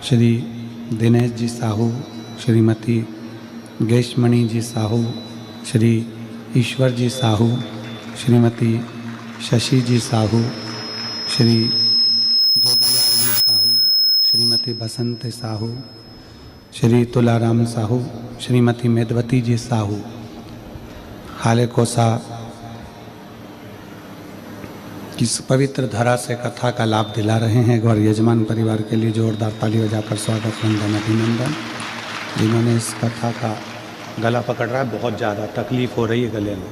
श्री दिनेश जी साहू, श्रीमती गेशमणि जी साहू, श्री ईश्वर जी साहू, श्रीमती शशि जी साहू, श्री जोधरीलाल जी साहू, श्रीमती बसंत साहू, श्री तुलाराम साहू, श्रीमती मेदवती जी साहू हाले कोसा इस पवित्र धरा से कथा का लाभ दिला रहे हैं। और यजमान परिवार के लिए जोरदार ताली बजाकर स्वागत वंदन अभिनंदन। जिन्होंने इस कथा का गला पकड़ रहा है, बहुत ज़्यादा तकलीफ हो रही है गले में।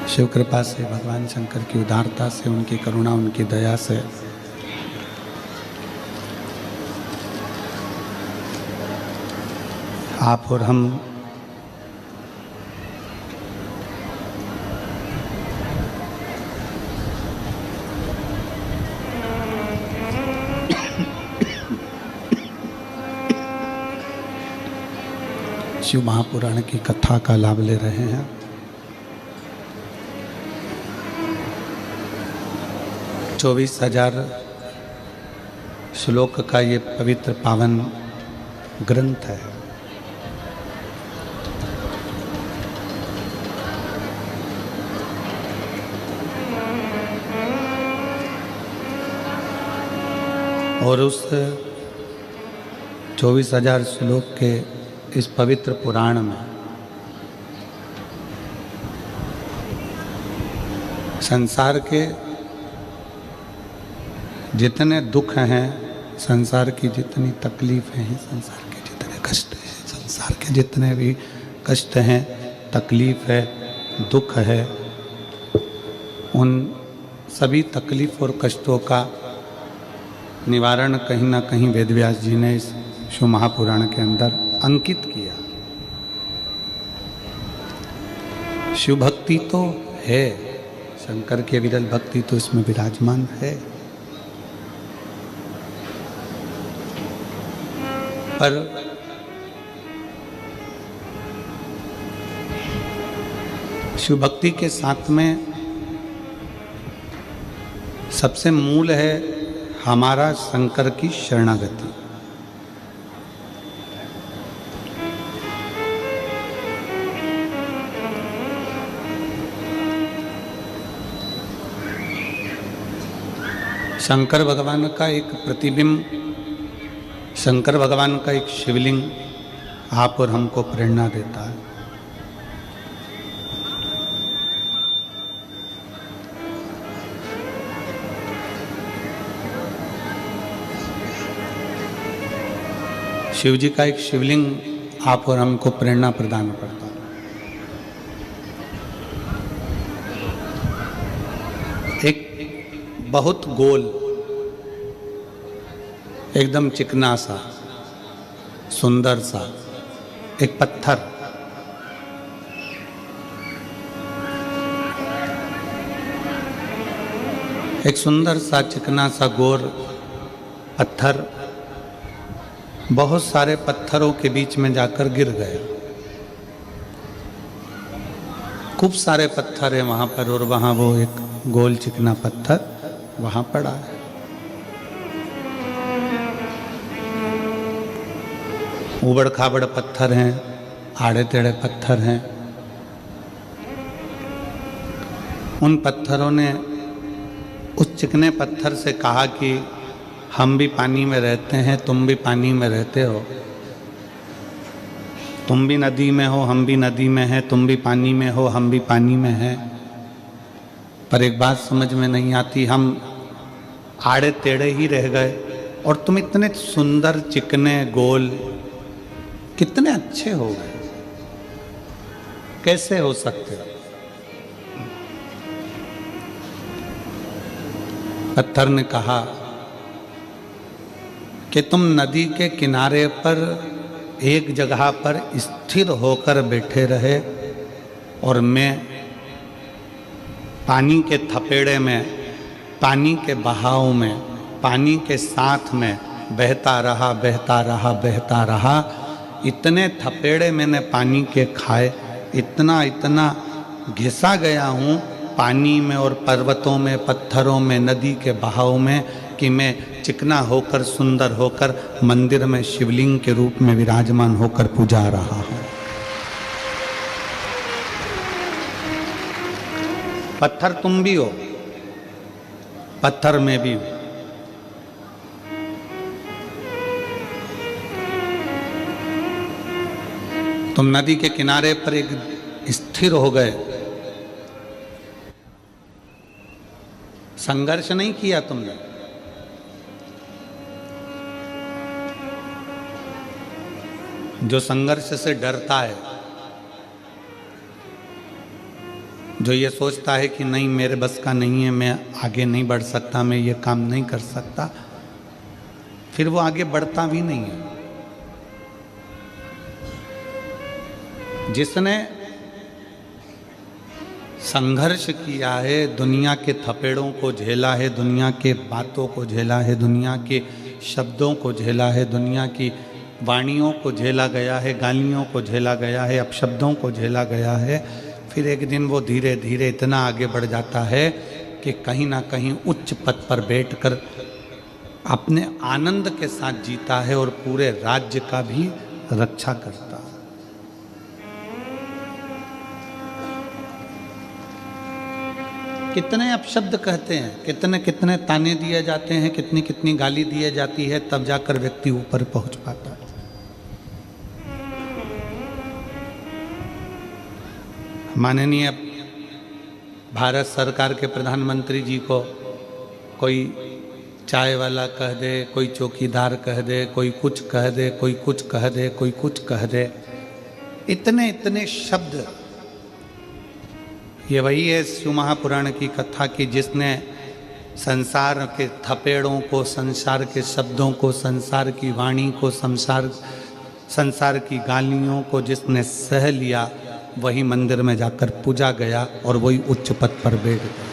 शिव कृपा से, भगवान शंकर की उदारता से, उनकी करुणा, उनकी दया से आप और हम शिव महापुराण की कथा का लाभ ले रहे हैं। चौबीस 24,000 श्लोक का ये पवित्र पावन ग्रंथ है। और उस 24,000 श्लोक के इस पवित्र पुराण में संसार के जितने दुख हैं, संसार की जितनी तकलीफें हैं, संसार के जितने कष्ट हैं, संसार के जितने भी कष्ट हैं, तकलीफ है, दुख है, उन सभी तकलीफ और कष्टों का निवारण कहीं ना कहीं वेदव्यास जी ने इस शिव महापुराण के अंदर अंकित किया। शिव भक्ति तो है, शंकर की विरल भक्ति तो इसमें विराजमान है, पर शिव भक्ति के साथ में सबसे मूल है हमारा शंकर की शरणागति। शंकर भगवान का एक प्रतिबिंब, शंकर भगवान का एक शिवलिंग आप और हमको प्रेरणा देता है। शिव जी का एक शिवलिंग आप और हमको प्रेरणा प्रदान करता है। एक बहुत गोल, एकदम चिकना सा, सुंदर सा एक पत्थर, एक सुंदर सा चिकना सा गोर पत्थर बहुत सारे पत्थरों के बीच में जाकर गिर गया। खूब सारे पत्थर है वहां पर, और वहां वो एक गोल चिकना पत्थर वहां पड़ा है। उबड़ खाबड़ पत्थर हैं, आड़े टेढ़े पत्थर हैं। उन पत्थरों ने उस चिकने पत्थर से कहा कि हम भी पानी में रहते हैं, तुम भी पानी में रहते हो, तुम भी नदी में हो, हम भी नदी में हैं, तुम भी पानी में हो, हम भी पानी में हैं। पर एक बात समझ में नहीं आती, हम आड़े टेढ़े ही रह गए और तुम इतने सुंदर चिकने गोल कितने अच्छे हो गए, कैसे हो सकते हो? पत्थर ने कहा कि तुम नदी के किनारे पर एक जगह पर स्थिर होकर बैठे रहे और मैं पानी के थपेड़े में, पानी के बहाव में, पानी के साथ में बहता रहा, बहता रहा, बहता रहा, इतने थपेड़े मैंने पानी के खाए, इतना इतना घिसा गया हूँ पानी में और पर्वतों में, पत्थरों में, नदी के बहाव में, कि मैं चिकना होकर, सुंदर होकर मंदिर में शिवलिंग के रूप में विराजमान होकर पूजा रहा हूँ। पत्थर तुम भी हो, पत्थर में भी हो। तुम नदी के किनारे पर एक स्थिर हो गए, संघर्ष नहीं किया तुमने। जो संघर्ष से डरता है, जो ये सोचता है कि नहीं मेरे बस का नहीं है, मैं आगे नहीं बढ़ सकता, मैं ये काम नहीं कर सकता, फिर वो आगे बढ़ता भी नहीं है। जिसने संघर्ष किया है, दुनिया के थपेड़ों को झेला है, दुनिया के बातों को झेला है, दुनिया के शब्दों को झेला है, दुनिया की वाणियों को झेला गया है, गालियों को झेला गया है, अपशब्दों को झेला गया है, फिर एक दिन वो धीरे धीरे इतना आगे बढ़ जाता है कि कहीं ना कहीं उच्च पद पर बैठकर अपने आनंद के साथ जीता है और पूरे राज्य का भी रक्षा करता है। कितने अपशब्द कहते हैं, कितने कितने ताने दिए जाते हैं, कितनी कितनी गाली दी जाती है, तब जाकर व्यक्ति ऊपर पहुंच पाता है। माननीय भारत सरकार के प्रधानमंत्री जी को कोई चाय वाला कह दे, कोई चौकीदार कह दे, कोई कुछ कह दे, कोई कुछ कह दे, कोई कुछ कह दे, इतने इतने शब्द। ये वही है शिव महापुराण की कथा कि जिसने संसार के थपेड़ों को, संसार के शब्दों को, संसार की वाणी को, संसार की गालियों को जिसने सह लिया, वही मंदिर में जाकर पूजा गया और वही उच्च पद पर बैठ गया।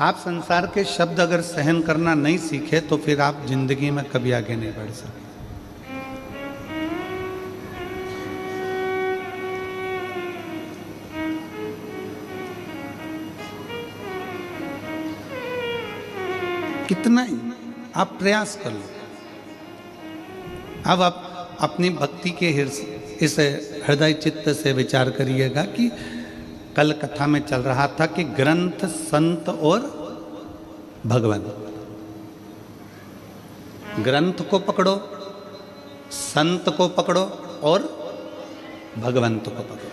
आप संसार के शब्द अगर सहन करना नहीं सीखे तो फिर आप जिंदगी में कभी आगे नहीं बढ़ सकते। कितना ही आप प्रयास कर लो। अब आप अपनी भक्ति के इस हृदय चित्त से विचार करिएगा कि कल कथा में चल रहा था कि ग्रंथ, संत और भगवान। ग्रंथ को पकड़ो, संत को पकड़ो और भगवंत को पकड़ो।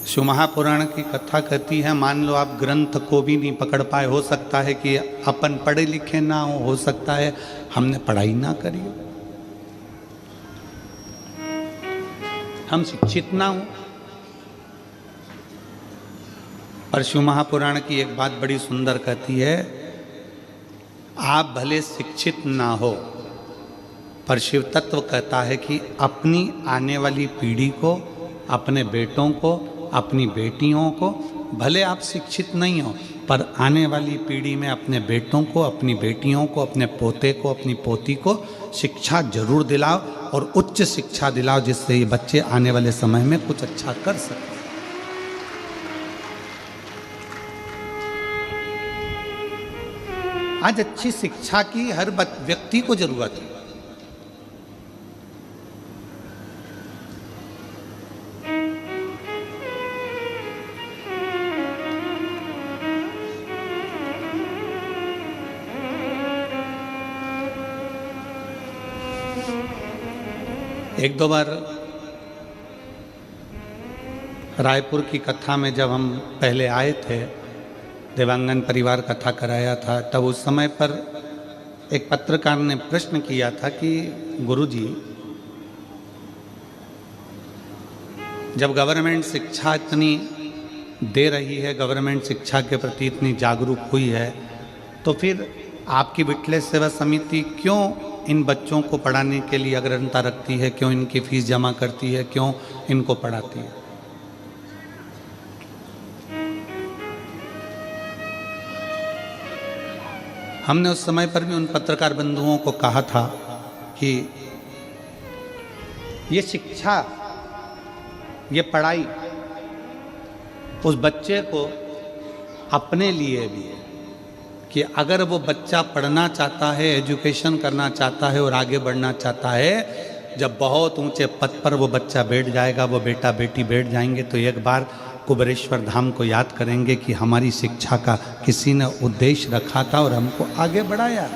शिव महापुराण की कथा कहती है, मान लो आप ग्रंथ को भी नहीं पकड़ पाए, हो सकता है कि अपन पढ़े लिखे ना हो सकता है हमने पढ़ाई ना करी हो, हम शिक्षित ना हो। पर शिव महापुराण की एक बात बड़ी सुंदर कहती है, आप भले शिक्षित ना हो, पर शिव तत्व कहता है कि अपनी आने वाली पीढ़ी को, अपने बेटों को, अपनी बेटियों को, भले आप शिक्षित नहीं हो, पर आने वाली पीढ़ी में अपने बेटों को, अपनी बेटियों को, अपने पोते को, अपनी पोती को शिक्षा जरूर दिलाओ और उच्च शिक्षा दिलाओ, जिससे ये बच्चे आने वाले समय में कुछ अच्छा कर सकें। आज अच्छी शिक्षा की हर व्यक्ति को जरूरत है। एक दो बार रायपुर की कथा में जब हम पहले आए थे, देवांगन परिवार कथा कराया था, तब उस समय पर एक पत्रकार ने प्रश्न किया था कि गुरुजी, जब गवर्नमेंट शिक्षा इतनी दे रही है, गवर्नमेंट शिक्षा के प्रति इतनी जागरूक हुई है, तो फिर आपकी विठलेश्वर सेवा समिति क्यों इन बच्चों को पढ़ाने के लिए अग्रता रखती है, क्यों इनकी फीस जमा करती है, क्यों इनको पढ़ाती है? हमने उस समय पर भी उन पत्रकार बंधुओं को कहा था कि ये शिक्षा, ये पढ़ाई उस बच्चे को अपने लिए भी है कि अगर वो बच्चा पढ़ना चाहता है, एजुकेशन करना चाहता है और आगे बढ़ना चाहता है, जब बहुत ऊंचे पद पर वो बच्चा बैठ जाएगा, वो बेटा बेटी बैठ जाएंगे, तो एक बार कुबेरेश्वर धाम को याद करेंगे कि हमारी शिक्षा का किसी ने उद्देश्य रखा था और हमको आगे बढ़ाया।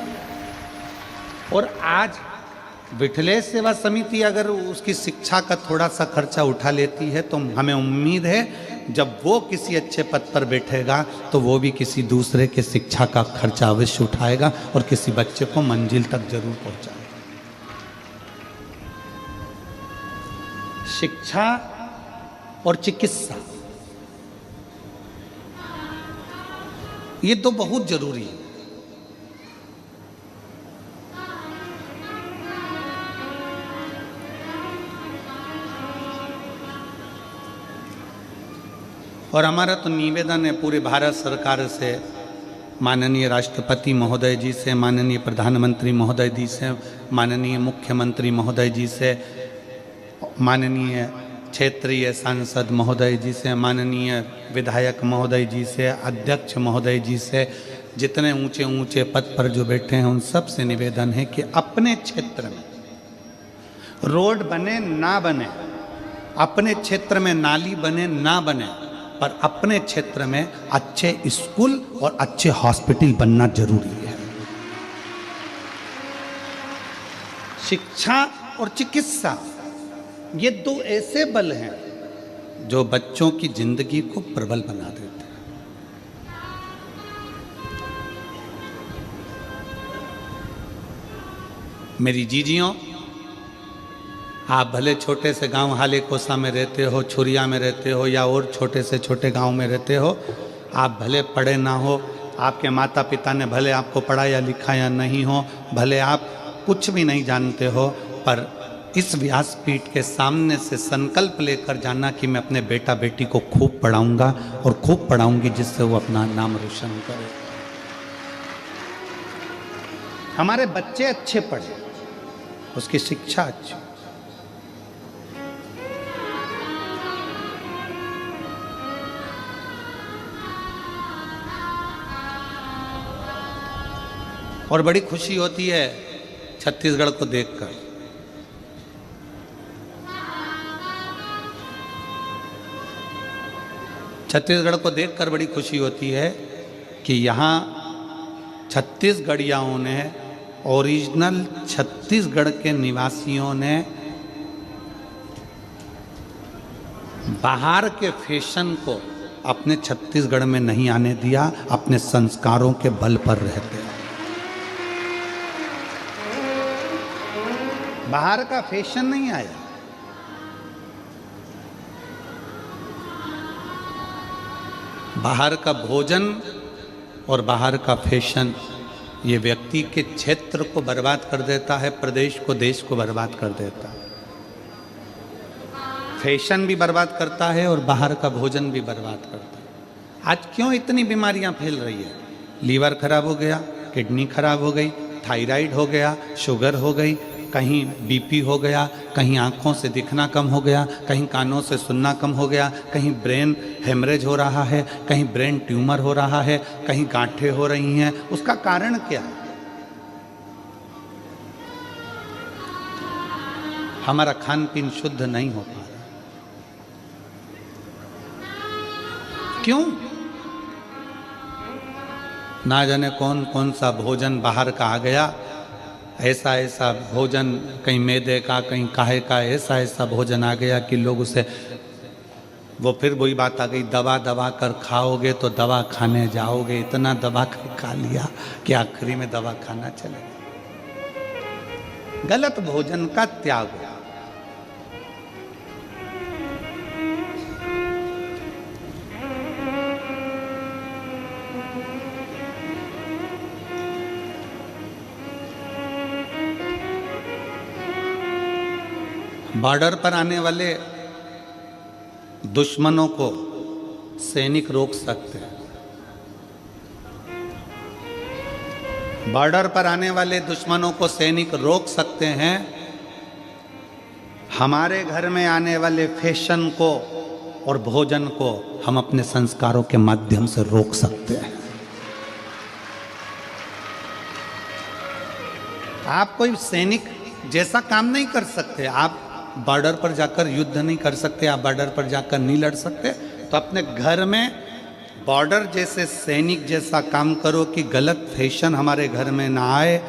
और आज विठलेश सेवा समिति अगर उसकी शिक्षा का थोड़ा सा खर्चा उठा लेती है, तो हमें उम्मीद है जब वो किसी अच्छे पद पर बैठेगा तो वो भी किसी दूसरे के शिक्षा का खर्चा अवश्य उठाएगा और किसी बच्चे को मंजिल तक जरूर पहुंचाएगा। शिक्षा और चिकित्सा, ये तो बहुत जरूरी है। और हमारा तो निवेदन है पूरे भारत सरकार से, माननीय राष्ट्रपति महोदय जी से, माननीय प्रधानमंत्री महोदय जी से, माननीय मुख्यमंत्री महोदय जी से, माननीय क्षेत्रीय सांसद महोदय जी से, माननीय विधायक महोदय जी से, अध्यक्ष महोदय जी से, जितने ऊंचे ऊंचे पद पर जो बैठे हैं उन सब से निवेदन है कि अपने क्षेत्र में रोड बने ना बने, अपने क्षेत्र में नाली बने ना बने, पर अपने क्षेत्र में अच्छे स्कूल और अच्छे हॉस्पिटल बनना जरूरी है। शिक्षा और चिकित्सा, ये दो ऐसे बल हैं जो बच्चों की जिंदगी को प्रबल बना देते हैं। मेरी जीजियों, आप भले छोटे से गांव हाले कोसा में रहते हो, छुरिया में रहते हो, या और छोटे से छोटे गांव में रहते हो, आप भले पढ़े ना हो, आपके माता पिता ने भले आपको पढ़ाया लिखाया नहीं हो, भले आप कुछ भी नहीं जानते हो, पर इस व्यासपीठ के सामने से संकल्प लेकर जाना कि मैं अपने बेटा बेटी को खूब पढ़ाऊंगा और खूब पढ़ाऊंगी, जिससे वो अपना नाम रोशन करे। हमारे बच्चे अच्छे पढ़े, उसकी शिक्षा अच्छी। और बड़ी खुशी होती है छत्तीसगढ़ को देखकर। छत्तीसगढ़ को देखकर बड़ी खुशी होती है कि यहाँ छत्तीसगढ़ियाओं ने, ओरिजिनल छत्तीसगढ़ के निवासियों ने बाहर के फैशन को अपने छत्तीसगढ़ में नहीं आने दिया, अपने संस्कारों के बल पर रहते हैं। बाहर का फैशन नहीं आया, बाहर का भोजन और बाहर का फैशन ये व्यक्ति के क्षेत्र को बर्बाद कर देता है, प्रदेश को, देश को बर्बाद कर देता है। फैशन भी बर्बाद करता है और बाहर का भोजन भी बर्बाद करता है। आज क्यों इतनी बीमारियां फैल रही है? लीवर खराब हो गया, किडनी खराब हो गई, थायराइड हो गया, शुगर हो गई, कहीं बीपी हो गया, कहीं आँखों से दिखना कम हो गया, कहीं कानों से सुनना कम हो गया, कहीं ब्रेन हेमरेज हो रहा है, कहीं ब्रेन ट्यूमर हो रहा है, कहीं गांठें हो रही हैं। उसका कारण क्या है? हमारा खान पीन शुद्ध नहीं हो पा रहा। क्यों? ना जाने कौन कौन सा भोजन बाहर का आ गया, ऐसा ऐसा भोजन, कहीं मैदे का, कहीं काहे का, ऐसा ऐसा भोजन आ गया कि लोग उसे, वो फिर वही बात आ गई, दबा दबा कर खाओगे तो दवा खाने जाओगे। इतना दबा कर खा लिया कि आखिरी में दवा खाना चलेगा। गलत भोजन का त्याग हो। बॉर्डर पर आने वाले दुश्मनों को सैनिक रोक सकते हैं, बॉर्डर पर आने वाले दुश्मनों को सैनिक रोक सकते हैं, हमारे घर में आने वाले फैशन को और भोजन को हम अपने संस्कारों के माध्यम से रोक सकते हैं। आप कोई सैनिक जैसा काम नहीं कर सकते, आप बॉर्डर पर जाकर युद्ध नहीं कर सकते, आप बॉर्डर पर जाकर नहीं लड़ सकते, तो अपने घर में बॉर्डर जैसे सैनिक जैसा काम करो कि गलत फैशन हमारे घर में ना आए,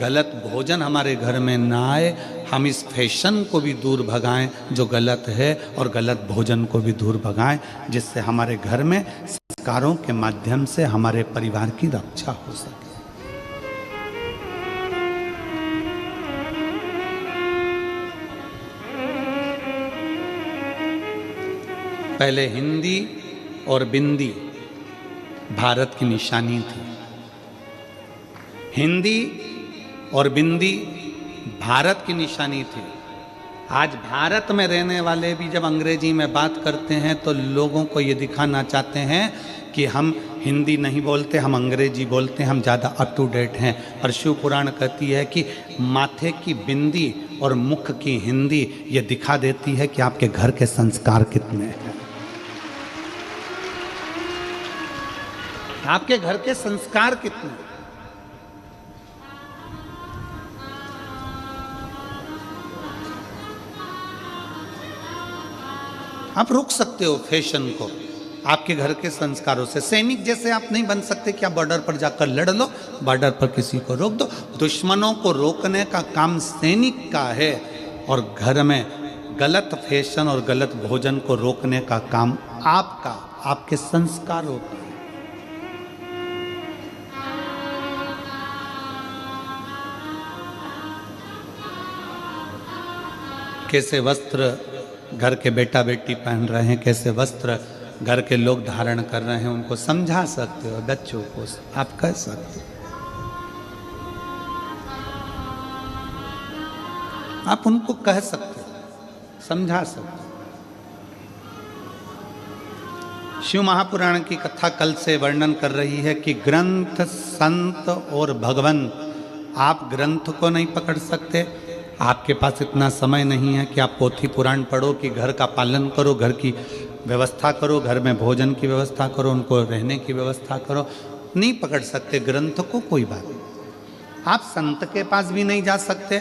गलत भोजन हमारे घर में ना आए, हम इस फैशन को भी दूर भगाएं जो गलत है और गलत भोजन को भी दूर भगाएं, जिससे हमारे घर में संस्कारों के माध्यम से हमारे परिवार की रक्षा हो सके। पहले हिंदी और बिंदी भारत की निशानी थी। हिंदी और बिंदी भारत की निशानी थी। आज भारत में रहने वाले भी जब अंग्रेजी में बात करते हैं तो लोगों को ये दिखाना चाहते हैं कि हम हिंदी नहीं बोलते, हम अंग्रेजी बोलते हैं, हम ज़्यादा अप टू डेट हैं। और शिव पुराण कहती है कि माथे की बिंदी और मुख की हिंदी ये दिखा देती है कि आपके घर के संस्कार कितने हैं, आपके घर के संस्कार कितने। आप रोक सकते हो फैशन को आपके घर के संस्कारों से। सैनिक जैसे आप नहीं बन सकते कि आप बॉर्डर पर जाकर लड़ लो, बॉर्डर पर किसी को रोक दो। दुश्मनों को रोकने का काम सैनिक का है और घर में गलत फैशन और गलत भोजन को रोकने का काम आपका, आपके संस्कारों का। कैसे वस्त्र घर के बेटा बेटी पहन रहे हैं, कैसे वस्त्र घर के लोग धारण कर रहे हैं, उनको समझा सकते हो। बच्चों को आप कह सकते हो, आप उनको कह सकते हो, समझा सकते हो। शिव महापुराण की कथा कल से वर्णन कर रही है कि ग्रंथ, संत और भगवान, आप ग्रंथ को नहीं पकड़ सकते, आपके पास इतना समय नहीं है कि आप पोथी पुराण पढ़ो, कि घर का पालन करो, घर की व्यवस्था करो, घर में भोजन की व्यवस्था करो, उनको रहने की व्यवस्था करो, नहीं पकड़ सकते ग्रंथ को, कोई बात नहीं। आप संत के पास भी नहीं जा सकते,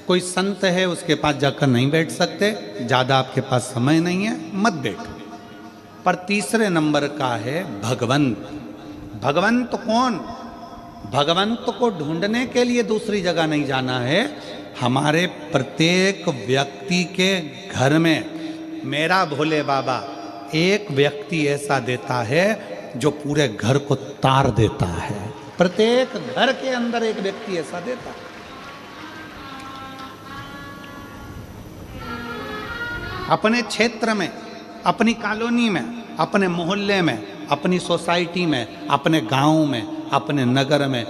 कोई संत है उसके पास जाकर नहीं बैठ सकते, ज़्यादा आपके पास समय नहीं है, मत बैठो। पर तीसरे नंबर का है भगवंत। भगवंत कौन? भगवंत को ढूंढने के लिए दूसरी जगह नहीं जाना है, हमारे प्रत्येक व्यक्ति के घर में मेरा भोले बाबा एक व्यक्ति ऐसा देता है जो पूरे घर को तार देता है। प्रत्येक घर के अंदर एक व्यक्ति ऐसा देता है। अपने क्षेत्र में, अपनी कॉलोनी में, अपने मोहल्ले में, अपनी सोसाइटी में, अपने गांव में, अपने नगर में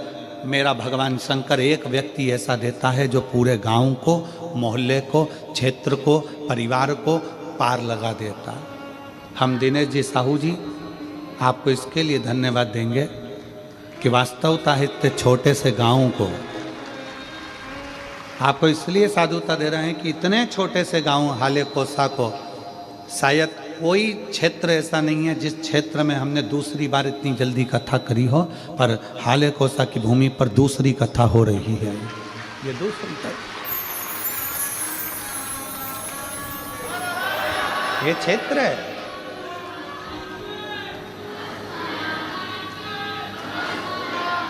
मेरा भगवान शंकर एक व्यक्ति ऐसा देता है जो पूरे गांव को, मोहल्ले को, क्षेत्र को, परिवार को पार लगा देता है। हम दिनेश जी साहू जी आपको इसके लिए धन्यवाद देंगे कि वास्तवता है इतने छोटे से गांव को आपको इसलिए साधुता दे रहे हैं कि इतने छोटे से गांव हाले कोसा को शायद कोई क्षेत्र ऐसा नहीं है जिस क्षेत्र में हमने दूसरी बार इतनी जल्दी कथा करी हो, पर हाले कोसा की भूमि पर दूसरी कथा हो रही है। ये दूसरी कथा, ये क्षेत्र है।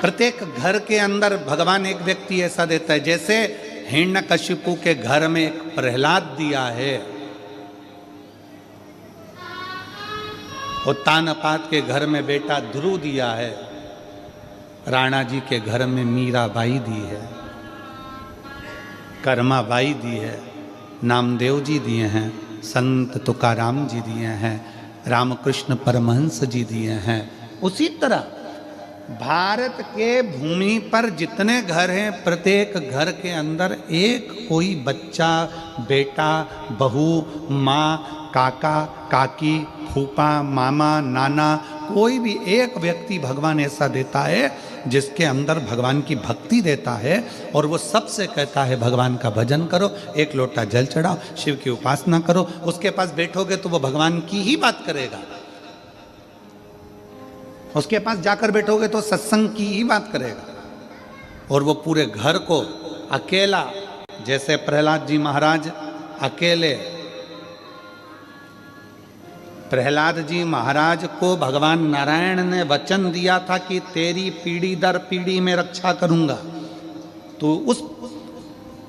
प्रत्येक घर के अंदर भगवान एक व्यक्ति ऐसा देता है। जैसे हिरण्यकशिपु के घर में एक प्रहलाद दिया है, उत्तानपाद के घर में बेटा ध्रुव दिया है, राणा जी के घर में मीराबाई दी है, कर्माबाई दी है, नामदेव जी दिए हैं, संत तुकाराम जी दिए हैं, रामकृष्ण परमहंस जी दिए हैं। उसी तरह भारत के भूमि पर जितने घर हैं, प्रत्येक घर के अंदर एक कोई बच्चा, बेटा, बहू, माँ, काका, काकी, फूफा, मामा, नाना, कोई भी एक व्यक्ति भगवान ऐसा देता है जिसके अंदर भगवान की भक्ति देता है और वो सबसे कहता है भगवान का भजन करो, एक लोटा जल चढ़ाओ, शिव की उपासना करो। उसके पास बैठोगे तो वो भगवान की ही बात करेगा। उसके पास जाकर बैठोगे तो सत्संग की ही बात करेगा। और वो पूरे घर को अकेला, जैसे प्रहलाद जी महाराज अकेले, प्रहलाद जी महाराज को भगवान नारायण ने वचन दिया था कि तेरी पीढ़ी दर पीढ़ी में रक्षा करूंगा। तो उस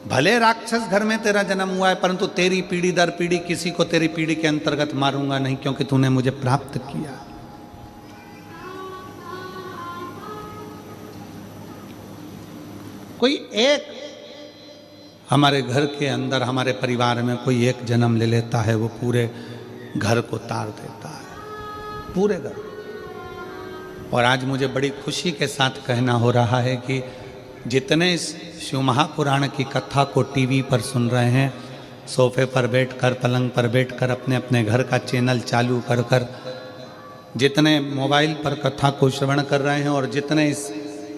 भले राक्षस घर में तेरा जन्म हुआ है, परंतु तेरी पीढ़ी दर पीढ़ी किसी को तेरी पीढ़ी के अंतर्गत मारूंगा नहीं, क्योंकि तूने मुझे प्राप्त किया। कोई एक हमारे घर के अंदर, हमारे परिवार में कोई एक जन्म ले लेता है, वो पूरे घर को तार देता है, पूरे घर। और आज मुझे बड़ी खुशी के साथ कहना हो रहा है कि जितने इस शिव महापुराण की कथा को टीवी पर सुन रहे हैं, सोफे पर बैठकर, पलंग पर बैठकर, अपने अपने घर का चैनल चालू कर कर, जितने मोबाइल पर कथा को श्रवण कर रहे हैं और जितने इस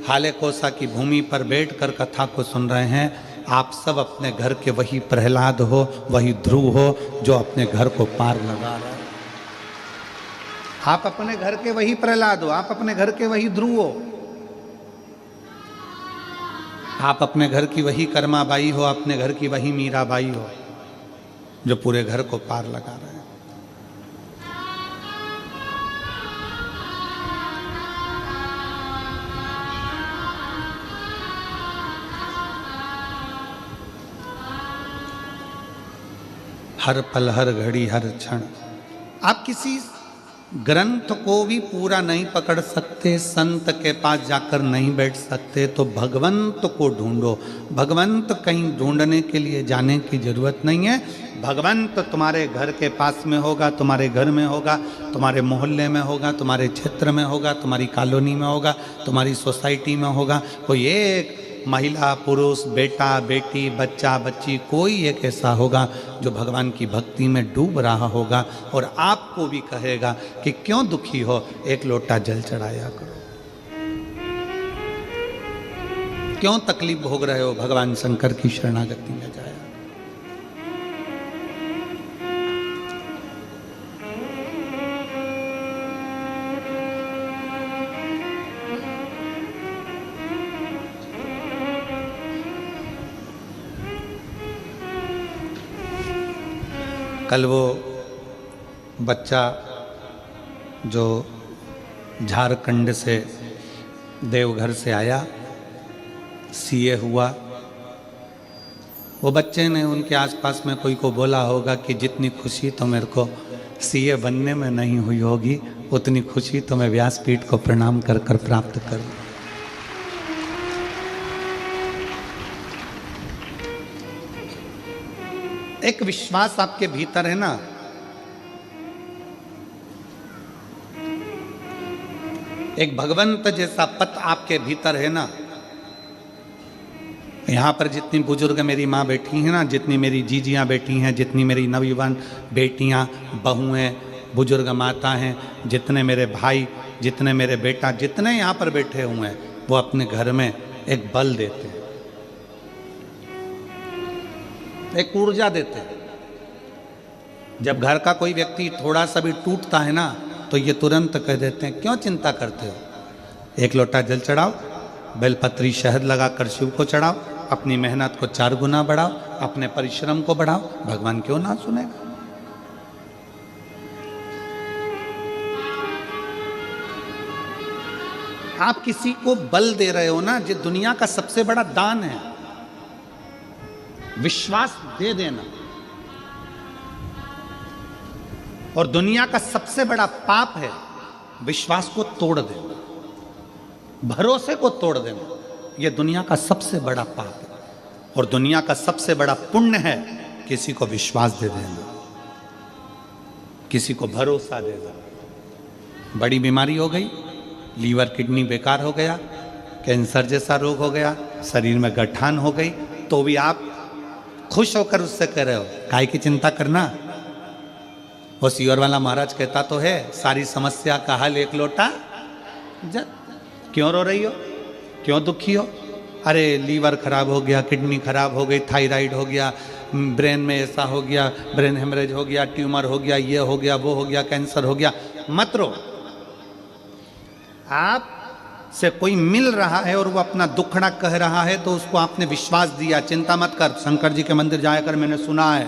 हाले कोसा की भूमि पर बैठकर कथा को सुन रहे हैं, आप सब अपने घर के वही प्रहलाद हो, वही ध्रुव हो जो अपने घर को पार लगा रहे हैं। आप अपने घर के वही प्रहलाद हो, आप अपने घर के वही ध्रुव हो, आप अपने घर की वही कर्माबाई हो, अपने घर की वही मीराबाई हो जो पूरे घर को पार लगा रहे हैं। हर पल, हर घड़ी, हर क्षण। आप किसी ग्रंथ को भी पूरा नहीं पकड़ सकते, संत के पास जाकर नहीं बैठ सकते, तो भगवंत को ढूंढो। भगवंत कहीं ढूंढने के लिए जाने की जरूरत नहीं है। भगवंत तुम्हारे घर के पास में होगा, तुम्हारे घर में होगा, तुम्हारे मोहल्ले में होगा, तुम्हारे क्षेत्र में होगा, तुम्हारी कॉलोनी में होगा, तुम्हारी सोसाइटी में होगा। कोई एक महिला, पुरुष, बेटा, बेटी, बच्चा, बच्ची, कोई एक ऐसा होगा जो भगवान की भक्ति में डूब रहा होगा और आपको भी कहेगा कि क्यों दुखी हो, एक लोटा जल चढ़ाया करो। क्यों तकलीफ भोग रहे हो, भगवान शंकर की शरणागति में जाया। कल वो बच्चा जो झारखंड से, देवघर से आया, सीए हुआ, वो बच्चे ने उनके आसपास में कोई को बोला होगा कि जितनी खुशी तो मेरे को सीए बनने में नहीं हुई होगी, उतनी खुशी तो मैं व्यासपीठ को प्रणाम कर कर प्राप्त करूं। एक विश्वास आपके भीतर है ना, एक भगवंत जैसा पथ आपके भीतर है ना। यहाँ पर जितनी बुजुर्ग मेरी माँ बैठी हैं ना, जितनी मेरी जीजियाँ बैठी हैं, जितनी मेरी नवयुवान बेटियाँ, बहुएं, बुजुर्ग माता हैं, जितने मेरे भाई, जितने मेरे बेटा, जितने यहाँ पर बैठे हुए हैं, वो अपने घर में एक बल देते हैं, एक ऊर्जा देते हैं। जब घर का कोई व्यक्ति थोड़ा सा भी टूटता है ना, तो ये तुरंत कह देते हैं, क्यों चिंता करते हो, एक लोटा जल चढ़ाओ, बेलपत्री शहद लगाकर शिव को चढ़ाओ, अपनी मेहनत को 4 गुना बढ़ाओ, अपने परिश्रम को बढ़ाओ, भगवान क्यों ना सुनेगा। आप किसी को बल दे रहे हो ना, जो दुनिया का सबसे बड़ा दान है, विश्वास दे देना। और दुनिया का सबसे बड़ा पाप है विश्वास को तोड़ देना, भरोसे को तोड़ देना। यह दुनिया का सबसे बड़ा पाप है। और दुनिया का सबसे बड़ा पुण्य है किसी को विश्वास दे देना, किसी को भरोसा दे देना। बड़ी बीमारी हो गई, लीवर किडनी बेकार हो गया, कैंसर जैसा रोग हो गया, शरीर में गठान हो गई, तो भी आप खुश होकर उससे कह रहे हो, काय की चिंता करना। वो सीवर वाला महाराज कहता तो है, सारी समस्या का हल एक लोटा जल। क्यों रो रही हो, क्यों दुखी हो? अरे लीवर खराब हो गया, किडनी खराब हो गई, थायराइड हो गया, ब्रेन में ऐसा हो गया, ब्रेन हेमरेज हो गया, ट्यूमर हो गया, ये हो गया, वो हो गया, कैंसर हो गया। मत रो। आप से कोई मिल रहा है और वो अपना दुखड़ा कह रहा है तो उसको आपने विश्वास दिया, चिंता मत कर। शंकर जी के मंदिर जाकर मैंने सुना है,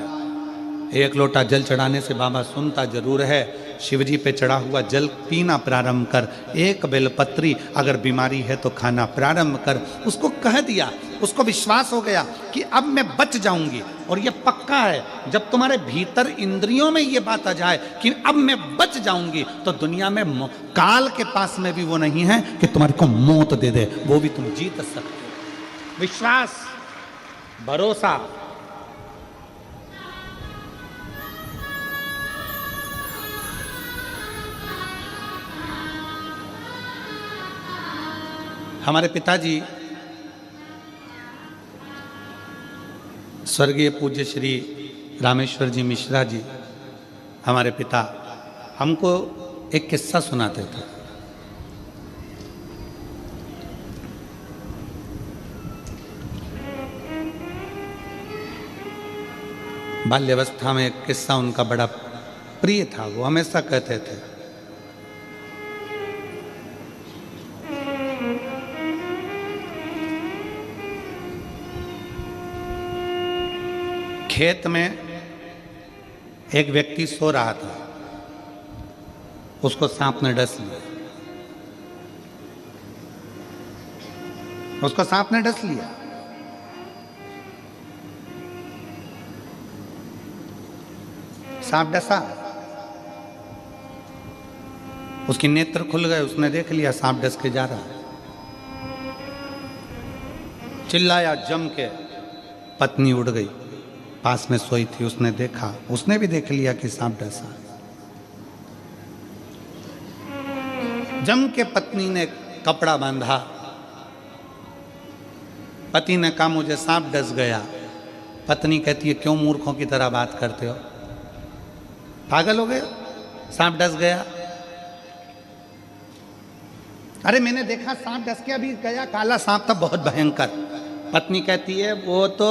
एक लोटा जल चढ़ाने से बाबा सुनता जरूर है। शिव जी पे चढ़ा हुआ जल पीना प्रारंभ कर, एक बेलपत्री अगर बीमारी है तो खाना प्रारंभ कर। उसको कह दिया, उसको विश्वास हो गया कि अब मैं बच जाऊंगी। और ये पक्का है, जब तुम्हारे भीतर इंद्रियों में ये बात आ जाए कि अब मैं बच जाऊंगी, तो दुनिया में काल के पास में भी वो नहीं है कि तुम्हारे को मौत दे दे, वो भी तुम जीत सकते हो। विश्वास, भरोसा। हमारे पिताजी स्वर्गीय पूज्य श्री रामेश्वर जी मिश्रा जी, हमारे पिता, हमको एक किस्सा सुनाते थे। बाल्यावस्था में एक किस्सा उनका बड़ा प्रिय था, वो हमेशा कहते थे। खेत में एक व्यक्ति सो रहा था, उसको सांप ने डस लिया। उसको सांप ने डस लिया। सांप डसा, उसकी नेत्र खुल गए, उसने देख लिया सांप डस के जा रहा है। चिल्लाया जम के, पत्नी उड़ गई, पास में सोई थी, उसने देखा, उसने भी देख लिया कि सांप डसा। जम के पत्नी ने कपड़ा बांधा। पति ने कहा मुझे सांप डस गया। पत्नी कहती है क्यों मूर्खों की तरह बात करते हो, पागल हो गए, सांप डस गया। अरे मैंने देखा सांप डस के अभी गया, काला सांप था, बहुत भयंकर। पत्नी कहती है वो तो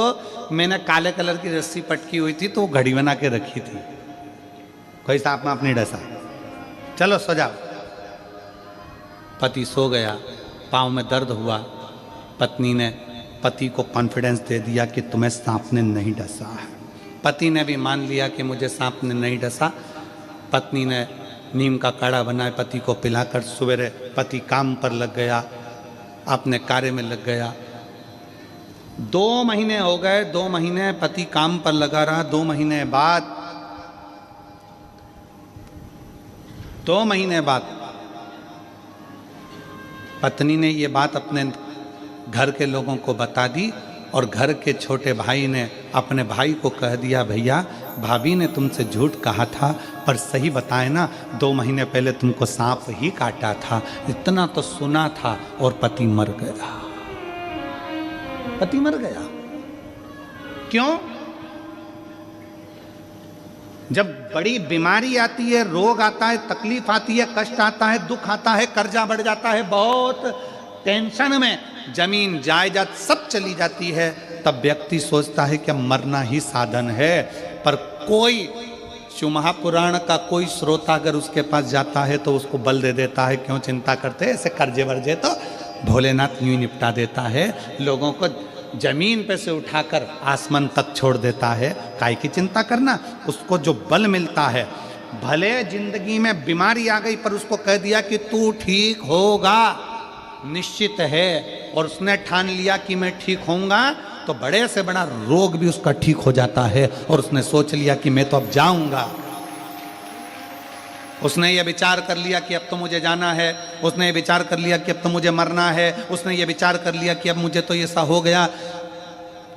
मैंने काले कलर की रस्सी पटकी हुई थी तो वो घड़ी बना के रखी थी, कोई सांप में अपनी डसा। चलो सो जाओ। पति सो गया, पाँव में दर्द हुआ। पत्नी ने पति को कॉन्फिडेंस दे दिया कि तुम्हें सांप ने नहीं डसा है। पति ने भी मान लिया कि मुझे सांप ने नहीं डसा। पत्नी ने नीम का काढ़ा बनाए, पति को पिलाकर सवेरे पति काम पर लग गया, अपने कार्य में लग गया। 2 महीने हो गए, 2 महीने पति काम पर लगा रहा। 2 महीने बाद पत्नी ने ये बात अपने घर के लोगों को बता दी और घर के छोटे भाई ने अपने भाई को कह दिया, भैया भाभी ने तुमसे झूठ कहा था, पर सही बताए ना, 2 महीने पहले तुमको सांप ही काटा था। इतना तो सुना था। और पति मर गया। पति मर गया। क्यों? जब बड़ी बीमारी आती है, रोग आता है, तकलीफ आती है, कष्ट आता है, दुख आता है, कर्जा बढ़ जाता है, बहुत टेंशन में जमीन जायदाद सब चली जाती है, तब व्यक्ति सोचता है कि मरना ही साधन है। पर कोई शिव महापुराण का कोई श्रोता अगर उसके पास जाता है तो उसको बल दे देता है, क्यों चिंता करते हैं, ऐसे कर्जे वर्जे तो भोलेनाथ यूं निपटा देता है, लोगों को जमीन पे से उठाकर आसमान तक छोड़ देता है। काय की चिंता करना। उसको जो बल मिलता है, भले जिंदगी में बीमारी आ गई पर उसको कह दिया कि तू ठीक होगा, निश्चित है, और उसने ठान लिया कि मैं ठीक होऊंगा, तो बड़े से बड़ा रोग भी उसका ठीक हो जाता है। और उसने सोच लिया कि मैं तो अब जाऊंगा। उसने ये विचार कर लिया कि अब तो मुझे जाना है, उसने ये विचार कर लिया कि अब तो मुझे मरना है, उसने ये विचार कर लिया कि अब मुझे तो ये सा हो गया।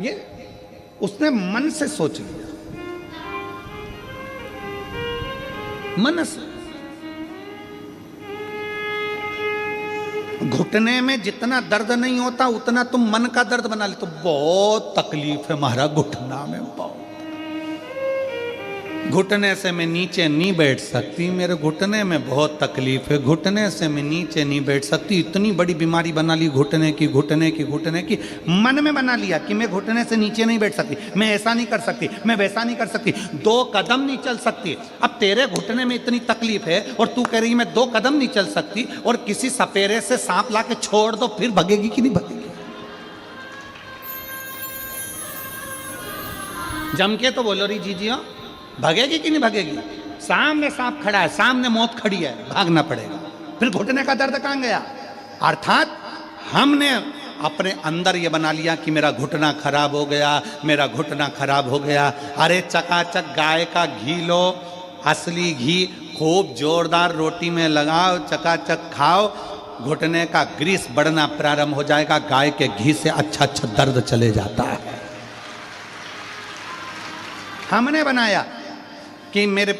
ये उसने मन से सोच लिया, मन से। घुटने में जितना दर्द नहीं होता उतना तुम मन का दर्द बना ले, तो बहुत तकलीफ है महाराज घुटना में, बहुत घुटने से मैं नीचे नहीं बैठ सकती, मेरे घुटने में बहुत तकलीफ है, घुटने से मैं नीचे नहीं बैठ सकती। इतनी बड़ी बीमारी बना ली घुटने की, घुटने की, घुटने की। मन में बना लिया कि मैं घुटने से नीचे नहीं बैठ सकती, मैं ऐसा नहीं कर सकती, मैं वैसा नहीं कर सकती, 2 कदम नहीं चल सकती। अब तेरे घुटने में इतनी तकलीफ है और तू कह रही मैं 2 कदम नहीं चल सकती, और किसी सपेरे से सांप ला के छोड़ दो, फिर भगेगी कि नहीं भगेगी? जम के तो बोलो रही जीजियो, भगेगी कि नहीं भगेगी? सामने सांप खड़ा है, सामने मौत खड़ी है, भागना पड़ेगा। फिर घुटने का दर्द कहां गया? अर्थात हमने अपने अंदर ये बना लिया कि मेरा घुटना खराब हो गया, मेरा घुटना खराब हो गया। अरे चकाचक गाय का घी लो, असली घी, खूब जोरदार रोटी में लगाओ, चकाचक खाओ, घुटने का ग्रीस बढ़ना प्रारंभ हो जाएगा। गाय के घी से अच्छा अच्छा दर्द चले जाता है। हमने बनाया कि मेरे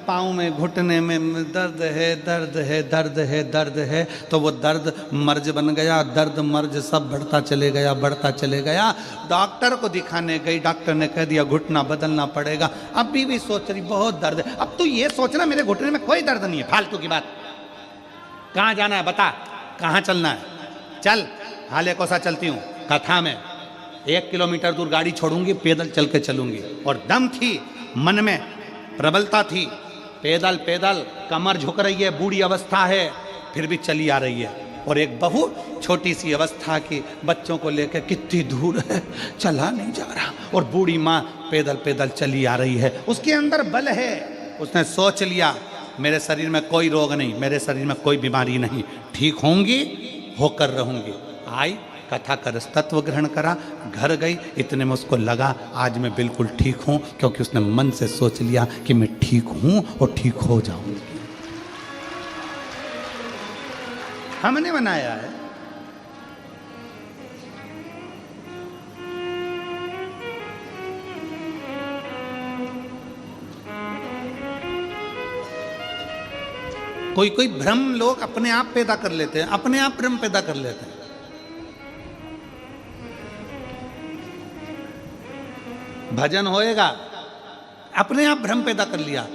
पाँव में, घुटने में दर्द है, दर्द है, दर्द है, दर्द है, तो वो दर्द मर्ज बन गया, दर्द मर्ज सब बढ़ता चले गया, बढ़ता चले गया। डॉक्टर को दिखाने गई, डॉक्टर ने कह दिया घुटना बदलना पड़ेगा। अभी भी सोच रही बहुत दर्द है। अब तू ये सोचना मेरे घुटने में कोई दर्द नहीं है, फालतू की बात। कहाँ जाना है बता, कहाँ चलना है? चल, हाले कोसा चलती हूँ कथा में, 1 किलोमीटर दूर गाड़ी छोड़ूंगी, पैदल चल के चलूंगी। और दम थी, मन में प्रबलता थी, पैदल पैदल कमर झुक रही है, बूढ़ी अवस्था है, फिर भी चली आ रही है। और एक बहू छोटी सी अवस्था की बच्चों को लेकर कितनी दूर है, चला नहीं जा रहा, और बूढ़ी माँ पैदल पैदल चली आ रही है। उसके अंदर बल है, उसने सोच लिया मेरे शरीर में कोई रोग नहीं, मेरे शरीर में कोई बीमारी नहीं, ठीक होंगी, होकर रहूंगी। आई, कथा कर तत्व ग्रहण करा, घर गई, इतने में उसको लगा आज मैं बिल्कुल ठीक हूं, क्योंकि उसने मन से सोच लिया कि मैं ठीक हूं और ठीक हो जाऊंगी। हमने बनाया है। कोई कोई भ्रम लोग अपने आप पैदा कर लेते हैं, अपने आप भ्रम पैदा कर लेते हैं। भजन होएगा, अपने आप भ्रम पैदा कर लिया।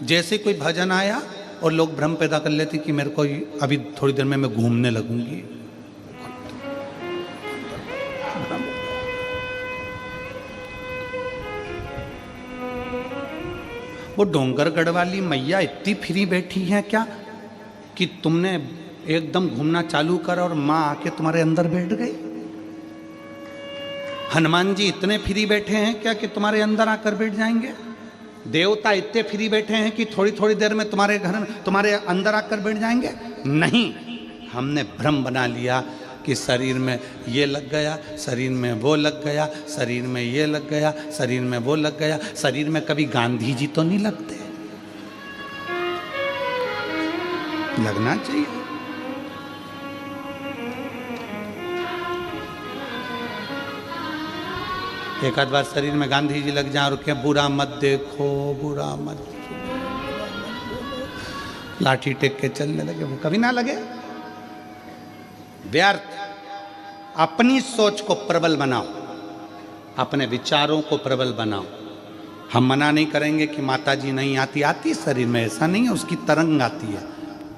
जैसे कोई भजन आया और लोग भ्रम पैदा कर लेते कि मेरे को अभी थोड़ी देर में मैं घूमने लगूंगी। वो डोंगरगढ़ वाली मैया इतनी फ्री बैठी है क्या कि तुमने एकदम घूमना चालू कर और माँ आके तुम्हारे अंदर बैठ गई? हनुमान जी इतने फ्री बैठे हैं क्या कि तुम्हारे अंदर आकर बैठ जाएंगे? देवता इतने फ्री बैठे हैं कि थोड़ी थोड़ी देर में तुम्हारे घर में, तुम्हारे अंदर आकर बैठ जाएंगे? नहीं, हमने भ्रम बना लिया कि शरीर में ये लग गया, शरीर में वो लग गया, शरीर में ये लग गया, शरीर में वो लग गया। शरीर में कभी गांधी जी तो नहीं लगते, लगना चाहिए। एक आध बार शरीर में गांधी जी लग जाए और क्या, बुरा मत देखो, बुरा मत देखो, लाठी टेक के चलने लगे, वो कभी ना लगे। व्यर्थ। अपनी सोच को प्रबल बनाओ, अपने विचारों को प्रबल बनाओ। हम मना नहीं करेंगे कि माता जी नहीं आती, आती शरीर में, ऐसा नहीं है, उसकी तरंग आती है,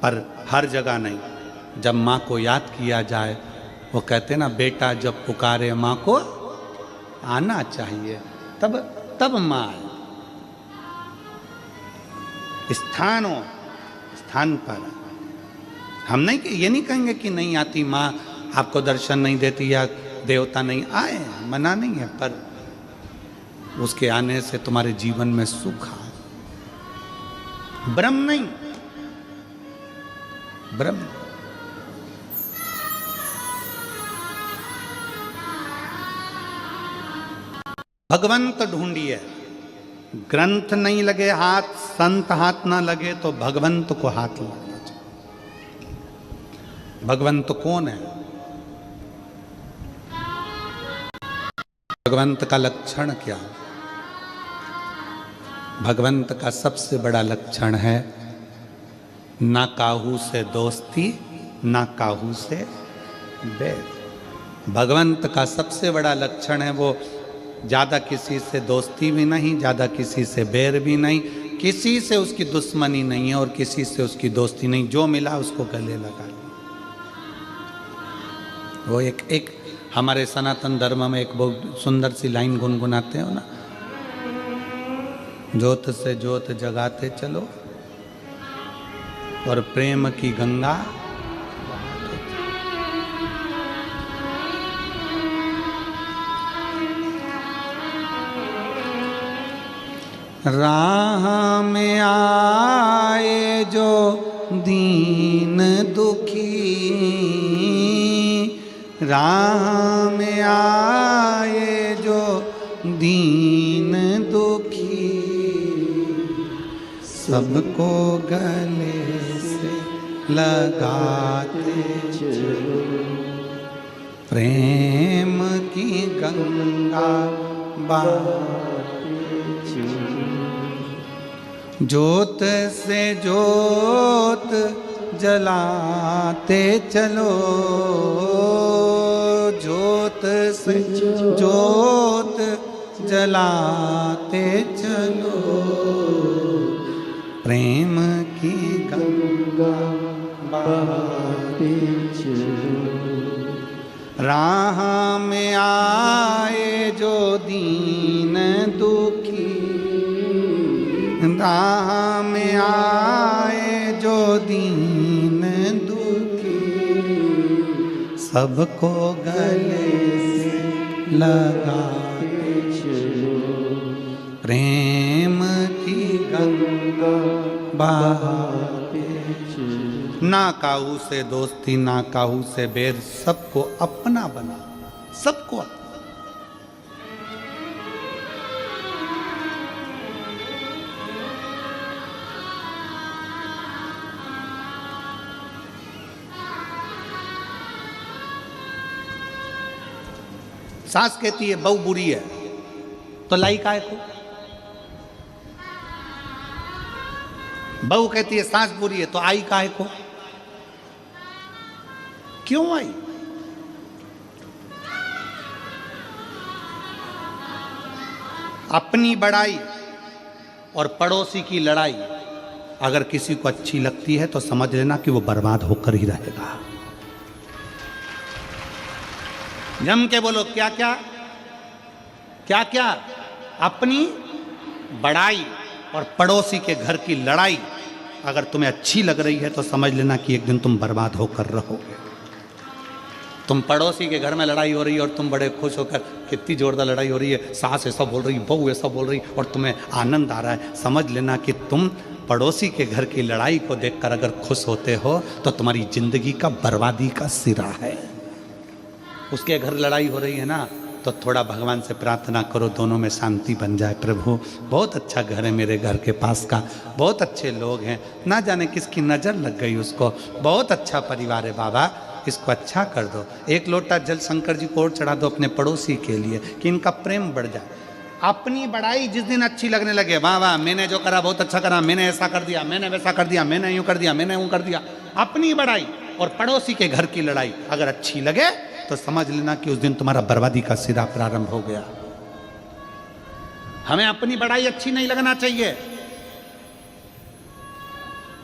पर हर जगह नहीं। जब माँ को याद किया जाए, वो कहते ना बेटा जब पुकारे माँ को आना चाहिए, तब माँ आए। स्थान पर हम नहीं, ये नहीं कहेंगे कि नहीं आती माँ, आपको दर्शन नहीं देती या देवता नहीं आए, मना नहीं है, पर उसके आने से तुम्हारे जीवन में सुख आए। ब्रह्म नहीं, ब्रह्म। भगवंत ढूंढिए, ग्रंथ नहीं लगे हाथ, संत हाथ ना लगे तो भगवंत को हाथ लगना चाहिए। भगवंत कौन है? भगवंत का लक्षण क्या है? भगवंत का सबसे बड़ा लक्षण है ना काहू से दोस्ती, ना काहू से बैर। भगवंत का सबसे बड़ा लक्षण है वो ज़्यादा किसी से दोस्ती भी नहीं, ज़्यादा किसी से बैर भी नहीं, किसी से उसकी दुश्मनी नहीं है और किसी से उसकी दोस्ती नहीं। जो मिला उसको गले लगा लिया। वो एक हमारे सनातन धर्म में एक बहुत सुंदर सी लाइन गुनगुनाते हो ना, ज्योत से ज्योत जगाते चलो और प्रेम की गंगा राह में आए जो दीन दुखी, राह में आए जो दीन दुखी, सबको गले से लगाते चलो, प्रेम की गंगा ज्योत से ज्योत जलाते चलो, ज्योत से ज्योत जलाते चलो, प्रेम की गंगा बहाते चलो, राह में आए जो दीन दुखी, राह में आए जो दीन दुखी, सबको गले से लगाते चलो, प्रेम की गंगा बहाते चलो। ना काहू से दोस्ती, ना काहू से बैर, सबको अपना बना, सबको अपना। सास कहती है बहू बुरी है तो लाई काहे को, बहू कहती है सास बुरी है तो आई काहे को, क्यों आई? अपनी बड़ाई और पड़ोसी की लड़ाई अगर किसी को अच्छी लगती है तो समझ लेना कि वो बर्बाद होकर ही रहेगा। जम के बोलो क्या क्या क्या क्या, अपनी बड़ाई और पड़ोसी के घर की लड़ाई अगर तुम्हें अच्छी लग रही है तो समझ लेना कि एक दिन तुम बर्बाद होकर रहोगे। तुम पड़ोसी के घर में लड़ाई हो रही है और तुम बड़े खुश होकर, कितनी जोरदार लड़ाई हो रही है, सास ऐसा बोल रही, बहू ऐसा बोल रही और तुम्हें आनंद आ रहा है, समझ लेना कि तुम पड़ोसी के घर की लड़ाई को देखकर अगर खुश होते हो तो तुम्हारी जिंदगी का बर्बादी का सिरा है। उसके घर लड़ाई हो रही है ना तो थोड़ा भगवान से प्रार्थना करो दोनों में शांति बन जाए। प्रभु बहुत अच्छा घर है मेरे घर के पास का, बहुत अच्छे लोग हैं, ना जाने किसकी नज़र लग गई उसको, बहुत अच्छा परिवार है बाबा, इसको अच्छा कर दो। एक लोटा जल शंकर जी को और चढ़ा दो अपने पड़ोसी के लिए कि इनका प्रेम बढ़ जाए। अपनी बड़ाई जिस दिन अच्छी लगने लगे, वाह वाह मैंने जो करा बहुत अच्छा करा, मैंने ऐसा कर दिया, मैंने वैसा कर दिया, मैंने यूँ कर दिया, मैंने यूँ कर दिया, अपनी बड़ाई और पड़ोसी के घर की लड़ाई अगर अच्छी लगे तो समझ लेना कि उस दिन तुम्हारा बर्बादी का सिरा प्रारंभ हो गया। हमें अपनी बड़ाई अच्छी नहीं लगना चाहिए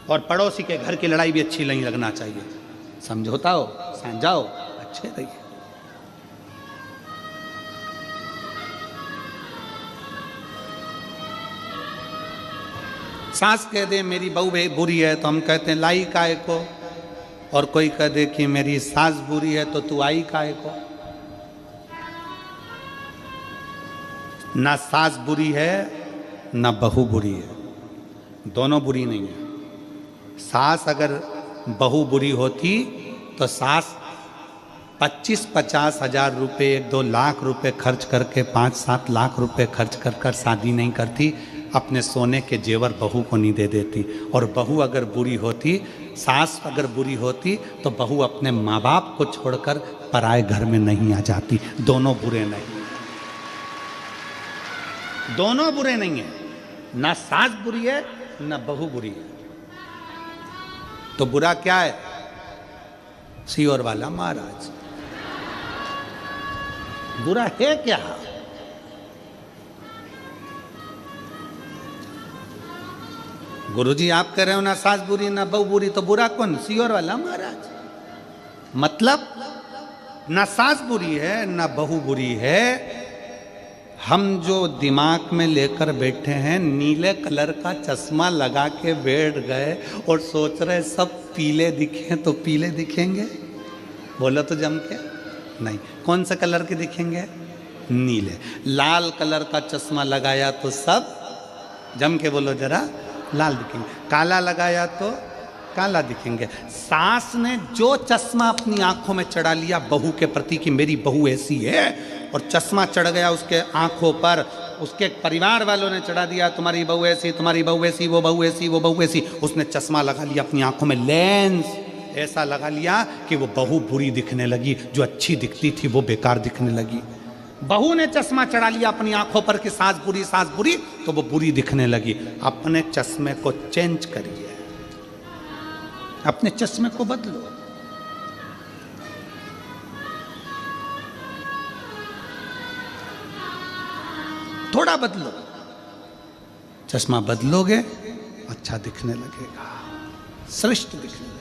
और पड़ोसी के घर की लड़ाई भी अच्छी नहीं लगना चाहिए। समझौता हो, समझाओ, अच्छे रहिए। सास कह दे मेरी बहू बुरी है तो हम कहते हैं लाई काहे को, और कोई कह दे कि मेरी सास बुरी है तो तू आई काहे को। ना सास बुरी है ना बहू बुरी है, दोनों बुरी नहीं है। सास अगर बहू बुरी होती तो सास 25-50 हज़ार रुपये, 1-2 लाख रुपए खर्च करके 5-7 लाख रुपए खर्च कर कर शादी नहीं करती, अपने सोने के जेवर बहू को नहीं दे देती। और बहू अगर बुरी होती, सास अगर बुरी होती तो बहू अपने माँ बाप को छोड़कर पराए घर में नहीं आ जाती। दोनों बुरे नहीं, दोनों बुरे नहीं है, ना सास बुरी है ना बहू बुरी है। तो बुरा क्या है? सियोर वाला महाराज, बुरा है क्या? गुरुजी आप कह रहे हो ना सास बुरी ना बहू बुरी, तो बुरा कौन? सियोर वाला महाराज। मतलब ना सास बुरी है ना बहू बुरी है, हम जो दिमाग में लेकर बैठे हैं, नीले कलर का चश्मा लगा के बैठ गए और सोच रहे सब पीले दिखें तो पीले दिखेंगे। बोलो तो जम के नहीं। कौन से कलर के दिखेंगे? नीले। लाल कलर का चश्मा लगाया तो सब जम के बोलो जरा लाल दिखेंगे, काला लगाया तो काला दिखेंगे। सास ने जो चश्मा अपनी आंखों में चढ़ा लिया बहू के प्रति कि मेरी बहू ऐसी है, और चश्मा चढ़ गया उसके आंखों पर, उसके परिवार वालों ने चढ़ा दिया तुम्हारी बहू ऐसी, तुम्हारी बहू ऐसी, वो बहू ऐसी, वो बहू ऐसी, उसने चश्मा लगा लिया अपनी आंखों में, लेंस ऐसा लगा लिया कि वो बहू बुरी दिखने लगी, जो अच्छी दिखती थी वो बेकार दिखने लगी। बहू ने चश्मा चढ़ा लिया अपनी आंखों पर कि सास बुरी, तो वो बुरी दिखने लगी। अपने चश्मे को चेंज करिए, अपने चश्मे को बदलो। थोड़ा बदलो, चश्मा बदलोगे अच्छा दिखने लगेगा, श्रेष्ठ दिखने लगेगा।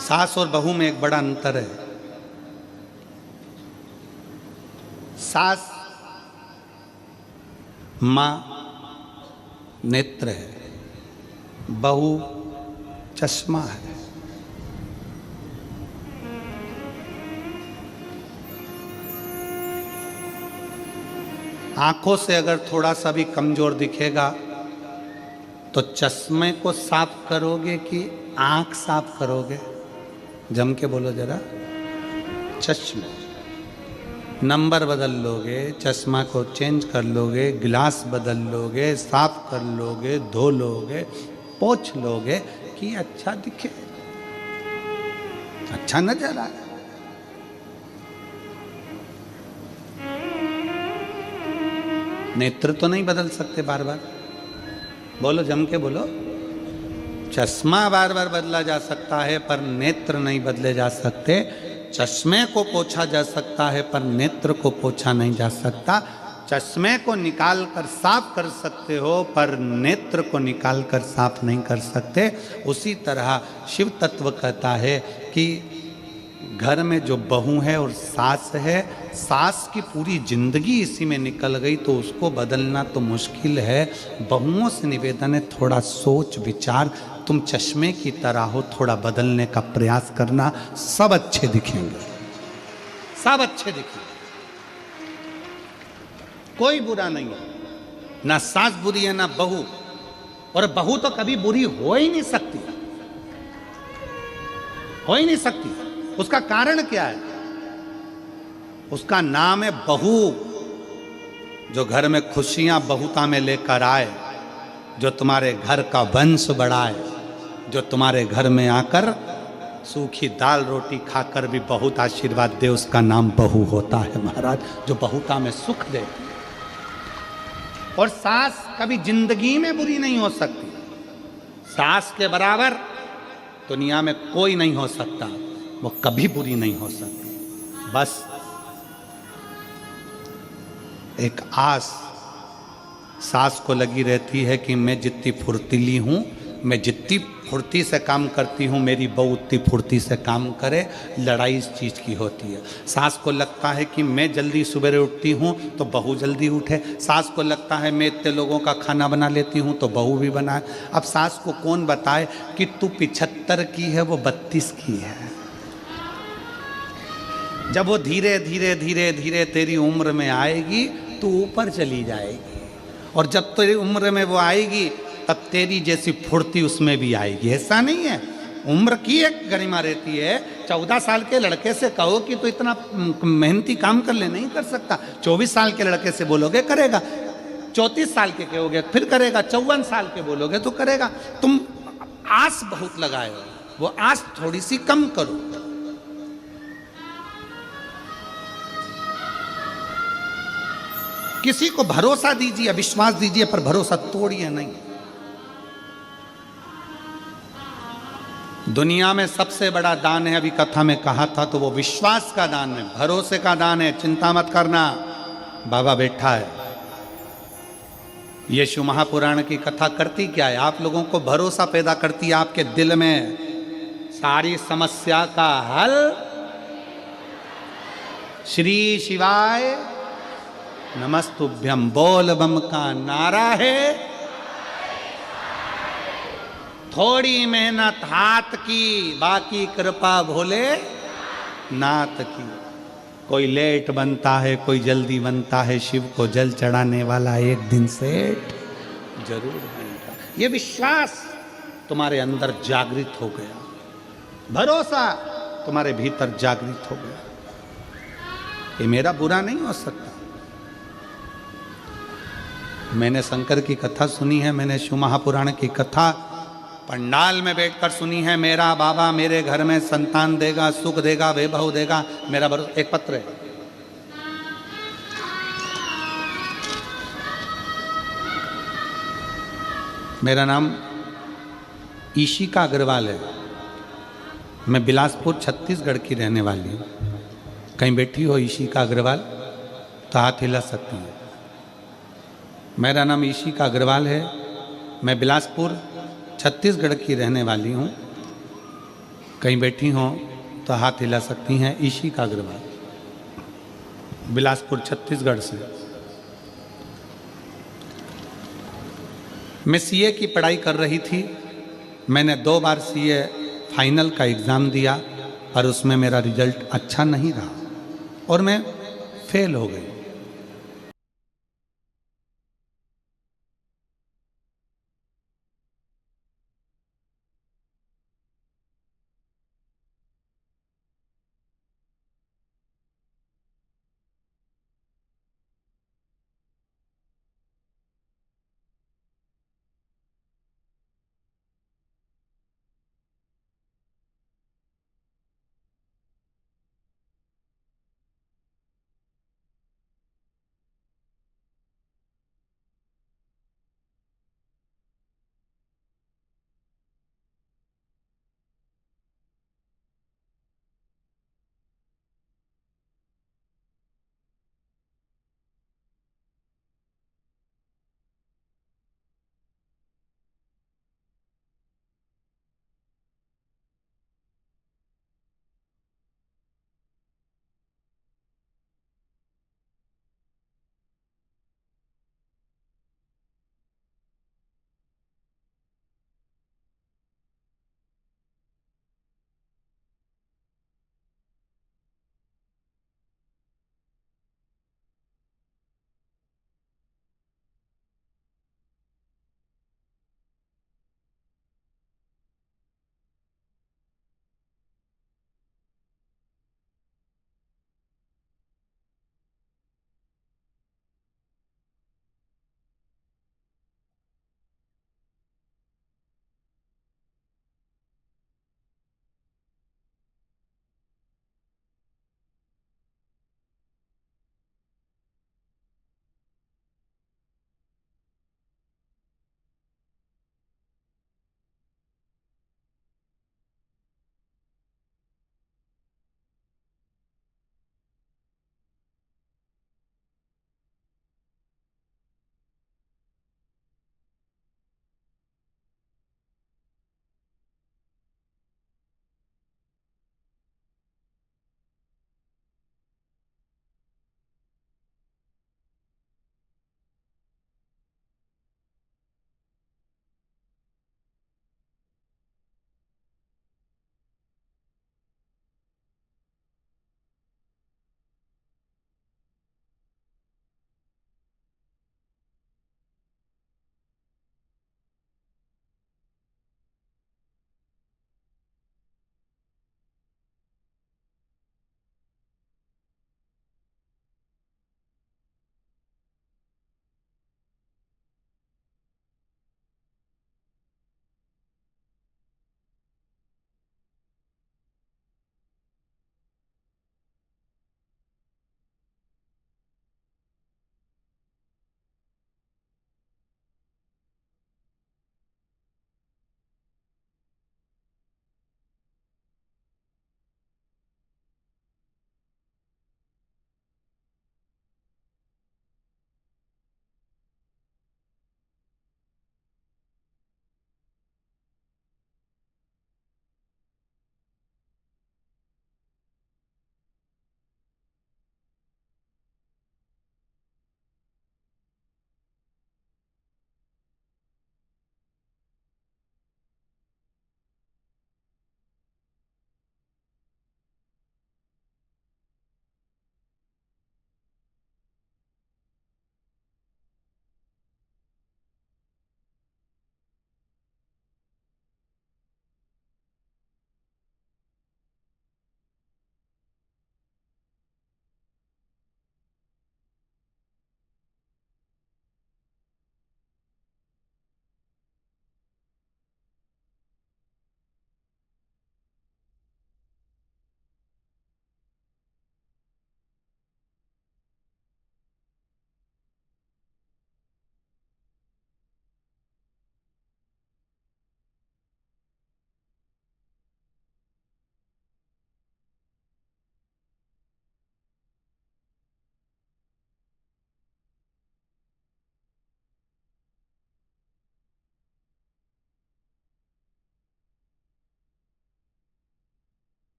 सास और बहू में एक बड़ा अंतर है। सास मां नेत्र है, बहू चश्मा है। आंखों से अगर थोड़ा सा भी कमजोर दिखेगा तो चश्मे को साफ करोगे कि आंख साफ करोगे? जम के बोलो जरा। चश्मा, नंबर बदल लोगे, चश्मा को चेंज कर लोगे, गिलास बदल लोगे, साफ कर लोगे, धो लोगे, पोंछ लोगे कि अच्छा दिखे, अच्छा नजर आए। नेत्र तो नहीं बदल सकते बार बार, बोलो जम के बोलो। चश्मा बार बार बदला जा सकता है पर नेत्र नहीं बदले जा सकते। चश्मे को पोंछा जा सकता है पर नेत्र को पोंछा नहीं जा सकता। चश्मे को निकाल कर साफ कर सकते हो पर नेत्र को निकाल कर साफ नहीं कर सकते। उसी तरह शिव तत्व कहता है कि घर में जो बहू है और सास है, सास की पूरी जिंदगी इसी में निकल गई तो उसको बदलना तो मुश्किल है। बहुओं से निवेदन है थोड़ा सोच विचार, तुम चश्मे की तरह हो, थोड़ा बदलने का प्रयास करना, सब अच्छे दिखेंगे, सब अच्छे दिखेंगे, कोई बुरा नहीं है। ना सास बुरी है ना बहू, और बहू तो कभी बुरी हो ही नहीं सकती, हो ही नहीं सकती। उसका कारण क्या है? उसका नाम है बहू। जो घर में खुशियां बहुता में लेकर आए, जो तुम्हारे घर का वंश बढ़ाए, जो तुम्हारे घर में आकर सूखी दाल रोटी खाकर भी बहुत आशीर्वाद दे, उसका नाम बहू होता है महाराज, जो बहुता में सुख दे। और सास कभी जिंदगी में बुरी नहीं हो सकती। सास के बराबर दुनिया में कोई नहीं हो सकता, वो कभी बुरी नहीं हो सकती। बस एक आस सास को लगी रहती है कि मैं जितनी फुर्तीली हूँ, मैं जितनी फुर्ती से काम करती हूँ, मेरी बहू उतनी फुर्ती से काम करे। लड़ाई इस चीज़ की होती है। सास को लगता है कि मैं जल्दी सवेरे उठती हूँ तो बहू जल्दी उठे। सास को लगता है मैं इतने लोगों का खाना बना लेती हूँ तो बहू भी बनाए। अब सास को कौन बताए कि तू 75 की है, वो 32 की है। जब वो धीरे धीरे धीरे धीरे तेरी उम्र में आएगी तो ऊपर चली जाएगी, और जब तेरी उम्र में वो आएगी तब तेरी जैसी फुर्ती उसमें भी आएगी। ऐसा नहीं है, उम्र की एक गरिमा रहती है। 14 साल के लड़के से कहो कि तो इतना मेहनती काम कर ले, नहीं कर सकता। 24 साल के लड़के से बोलोगे करेगा, 34 साल के कहोगे फिर करेगा, 54 साल के बोलोगे तो करेगा। तुम आस बहुत लगाए हो, वो आस थोड़ी सी कम करो। किसी को भरोसा दीजिए, विश्वास दीजिए, पर भरोसा तोड़िए नहीं। दुनिया में सबसे बड़ा दान है, अभी कथा में कहा था, तो वो विश्वास का दान है, भरोसे का दान है। चिंता मत करना, बाबा बैठा है। ये शिव महापुराण की कथा करती क्या है? आप लोगों को भरोसा पैदा करती है आपके दिल में, सारी समस्या का हल श्री शिवाय नमस्तुभ्यम बोल बम का नारा है। थोड़ी मेहनत हाथ की, बाकी कृपा भोले नाथ की। कोई लेट बनता है, कोई जल्दी बनता है, शिव को जल चढ़ाने वाला एक दिन सेठ जरूर बनेगा। ये विश्वास तुम्हारे अंदर जागृत हो गया, भरोसा तुम्हारे भीतर जागृत हो गया, ये मेरा बुरा नहीं हो सकता। मैंने शंकर की कथा सुनी है, मैंने शिव महापुराण की कथा पंडाल में बैठकर सुनी है। मेरा बाबा मेरे घर में संतान देगा, सुख देगा, वैभव देगा, मेरा भरोसा। एक पत्र है, मेरा नाम ईशिका अग्रवाल है, मैं बिलासपुर छत्तीसगढ़ की रहने वाली हूँ। कहीं बैठी हो ईशिका अग्रवाल तो हाथ हिला सकती है। मेरा नाम ईशिका अग्रवाल है, मैं बिलासपुर छत्तीसगढ़ की रहने वाली हूँ। कहीं बैठी हो तो हाथ हिला सकती हैं। ईशिका अग्रवाल, बिलासपुर छत्तीसगढ़ से। मैं सीए की पढ़ाई कर रही थी। मैंने 2 बार सीए फाइनल का एग्ज़ाम दिया, पर उसमें मेरा रिजल्ट अच्छा नहीं रहा और मैं फेल हो गई।